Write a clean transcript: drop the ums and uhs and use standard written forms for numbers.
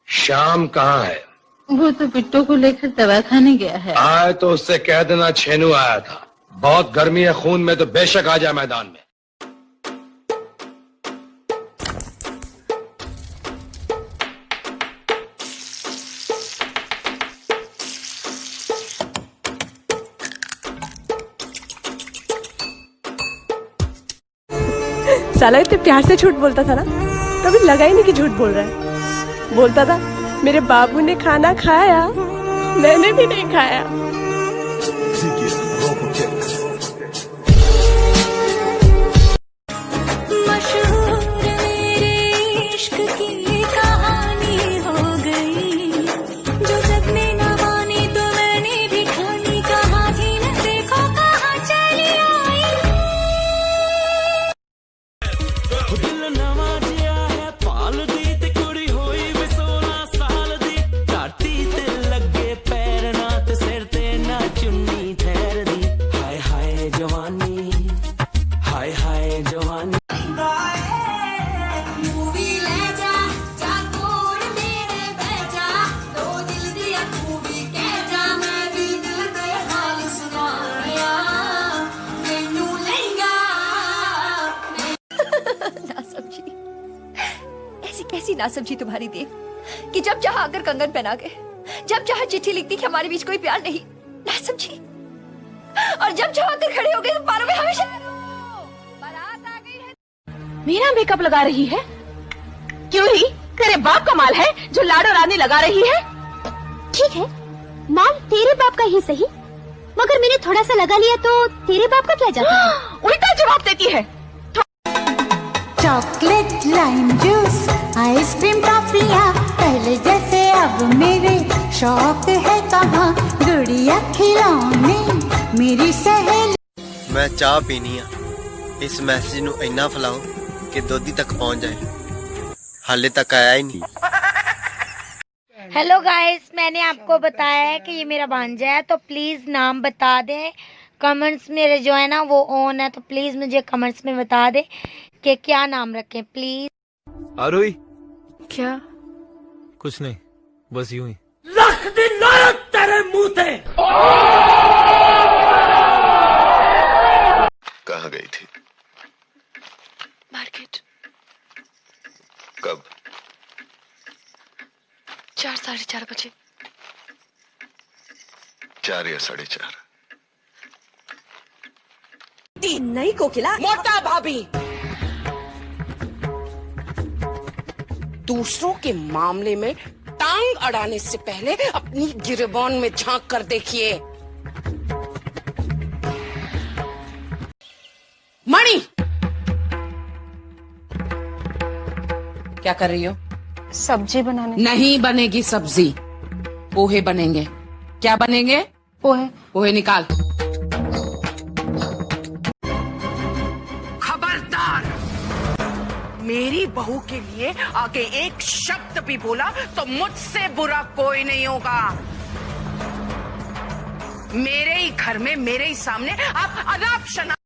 श्याम कहाँ है? वो तो बिट्टू को लेकर दवा खाने गया है। आए तो उससे कह देना छेनू आया था। बहुत गर्मी है खून में, तो बेशक आ जाए मैदान में। साला इतने प्यार से झूठ बोलता था ना, कभी लगा ही नहीं कि झूठ बोल रहा है। बोलता था मेरे बाबू ने खाना खाया, मैंने भी नहीं खाया। मशहूर मेरे इश्क की कहानी हो गई, जो जब ने न मानी तो मैंने भी ठानी, कहा ही न देखो कहाँ चली आई। दिल नवा जिया है पाल दी ते कुड़ी होई वे 16 साल दी, धरती ते लगे पैर ना ते सिर ते ना चुन्नी ठहर दी। हाय हाय जवानी, हाय हाय जवानी। मूवी ले जा चाकोर मेरे बेजा, दो दिल दिया मूवी कह जा, मैं भी दिल दे हाल सुनाया मैनू लेगा। ना समझी, ऐसी कैसी ना समझी तुम्हारी देव कि जब चाहा आकर कंगन पहना के, जब चाहा चिट्ठी लिखती कि हमारे बीच कोई प्यार नहीं। ना समझी, और जब चाहा आकर खड़े हो गए तो पारों में हमेशा बारात आ गई है। मीना मेकअप लगा रही है? क्यों ही? तेरे बाप का माल है जो लाडो रानी लगा रही है। ठीक है, माल तेरे बाप का ही सही, मगर मैंने थोड़ा सा लगा लिया तो तेरे बाप का क्या जाता है? उल्टा जवाब देती है। चॉकलेट लाइम जूस आइसक्रीम टॉफियाँ पहले जैसे अब मेरे शौक है कहाँ, गुड़िया खिलौने मेरी सहेली। मैं चाह पीनी है, इस मैसेज नू इन्ना फैलाओ कि दोधी तक पहुंच जाए। हाले तक आया ही नहीं। हेलो गाइस, मैंने आपको बताया है कि ये मेरा भांजा है, तो प्लीज नाम बता दें। कमेंट्स मेरे जो है ना वो ऑन है, तो प्लीज मुझे कमेंट्स में बता दें कि क्या नाम रखें प्लीज। आरोही क्या? कुछ नहीं, बस यूं ही। लख दिन लायक तेरे मुंह ते। कहाँ गई थी? मार्केट। कब? 4 साढ़े 4 बजे। 4 या 4:30। नहीं कोकिला, मोटा भाभी, दूसरों के मामले में टांग अड़ाने से पहले अपनी गिरेबान में झांक कर देखिए। मणि, क्या कर रही हो? सब्जी बनाने। नहीं बनेगी सब्जी, पोहे बनेंगे। क्या बनेंगे? पोहे। पोहे निकाल। खबरदार, मेरी बहू के लिए आगे एक शब्द भी बोला तो मुझसे बुरा कोई नहीं होगा। मेरे ही घर में मेरे ही सामने आप अनाप शनाप